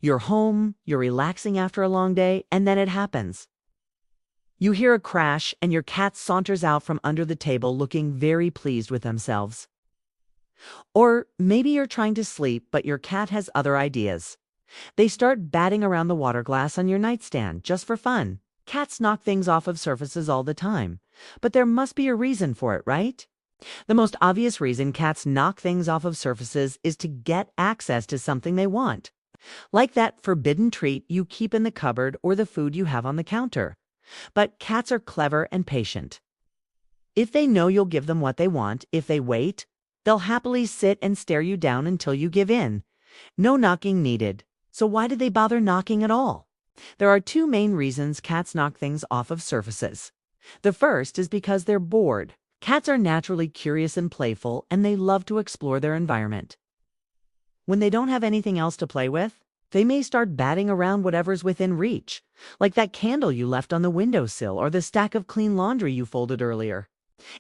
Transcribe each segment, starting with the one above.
You're home, you're relaxing after a long day, and then it happens. You hear a crash, and your cat saunters out from under the table looking very pleased with themselves. Or maybe you're trying to sleep, but your cat has other ideas. They start batting around the water glass on your nightstand just for fun. Cats knock things off of surfaces all the time, but there must be a reason for it, right? The most obvious reason cats knock things off of surfaces is to get access to something they want, like that forbidden treat you keep in the cupboard or the food you have on the counter. But cats are clever and patient. If they know you'll give them what they want, if they wait, they'll happily sit and stare you down until you give in. No knocking needed. So why did they bother knocking at all? There are two main reasons cats knock things off of surfaces. The first is because they're bored. Cats are naturally curious and playful, and they love to explore their environment. When they don't have anything else to play with, they may start batting around whatever's within reach, like that candle you left on the windowsill or the stack of clean laundry you folded earlier.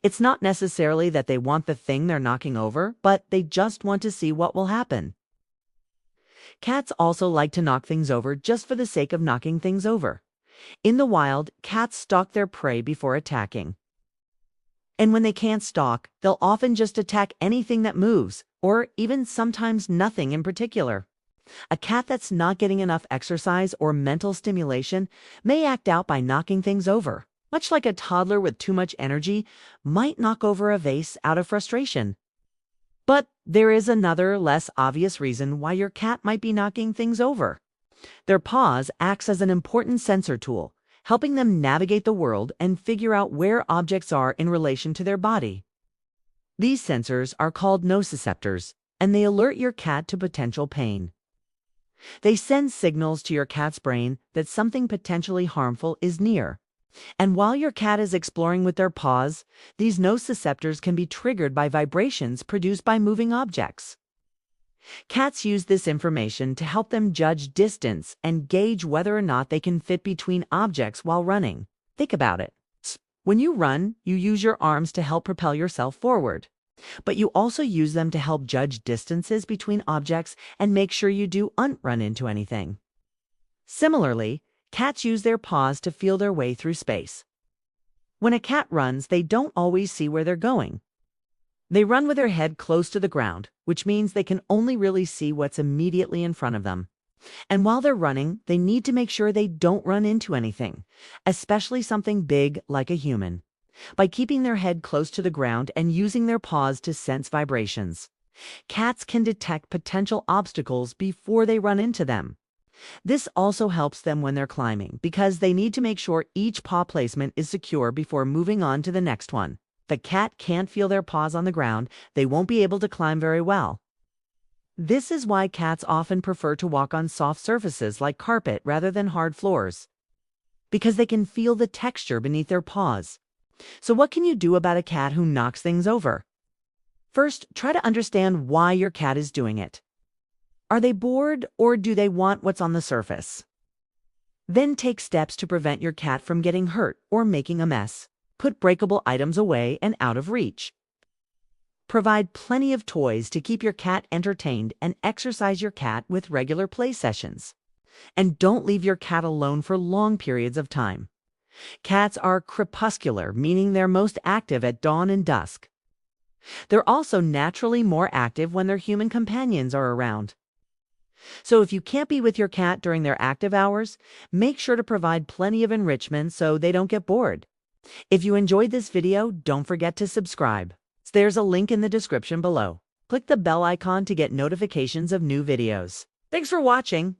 It's not necessarily that they want the thing they're knocking over, but they just want to see what will happen. Cats also like to knock things over just for the sake of knocking things over. In the wild, cats stalk their prey before attacking. And when they can't stalk, they'll often just attack anything that moves, or even sometimes nothing in particular. A cat that's not getting enough exercise or mental stimulation may act out by knocking things over, much like a toddler with too much energy might knock over a vase out of frustration. But there is another, less obvious reason why your cat might be knocking things over. Their paws acts as an important sensor tool, helping them navigate the world and figure out where objects are in relation to their body. These sensors are called nociceptors, and they alert your cat to potential pain. They send signals to your cat's brain that something potentially harmful is near. And while your cat is exploring with their paws, these nociceptors can be triggered by vibrations produced by moving objects. Cats use this information to help them judge distance and gauge whether or not they can fit between objects while running. Think about it. When you run, you use your arms to help propel yourself forward. But you also use them to help judge distances between objects and make sure you don't run into anything. Similarly, cats use their paws to feel their way through space. When a cat runs, they don't always see where they're going. They run with their head close to the ground, which means they can only really see what's immediately in front of them. And while they're running, they need to make sure they don't run into anything, especially something big like a human, by keeping their head close to the ground and using their paws to sense vibrations. Cats can detect potential obstacles before they run into them. This also helps them when they're climbing, because they need to make sure each paw placement is secure before moving on to the next one. If a cat can't feel their paws on the ground, they won't be able to climb very well. This is why cats often prefer to walk on soft surfaces like carpet rather than hard floors, because they can feel the texture beneath their paws. So what can you do about a cat who knocks things over? First, try to understand why your cat is doing it. Are they bored, or do they want what's on the surface? Then take steps to prevent your cat from getting hurt or making a mess. Put breakable items away and out of reach. Provide plenty of toys to keep your cat entertained and exercise your cat with regular play sessions. And don't leave your cat alone for long periods of time. Cats are crepuscular, meaning they're most active at dawn and dusk. They're also naturally more active when their human companions are around. So if you can't be with your cat during their active hours, make sure to provide plenty of enrichment so they don't get bored. If you enjoyed this video, don't forget to subscribe. There's a link in the description below. Click the bell icon to get notifications of new videos. Thanks for watching.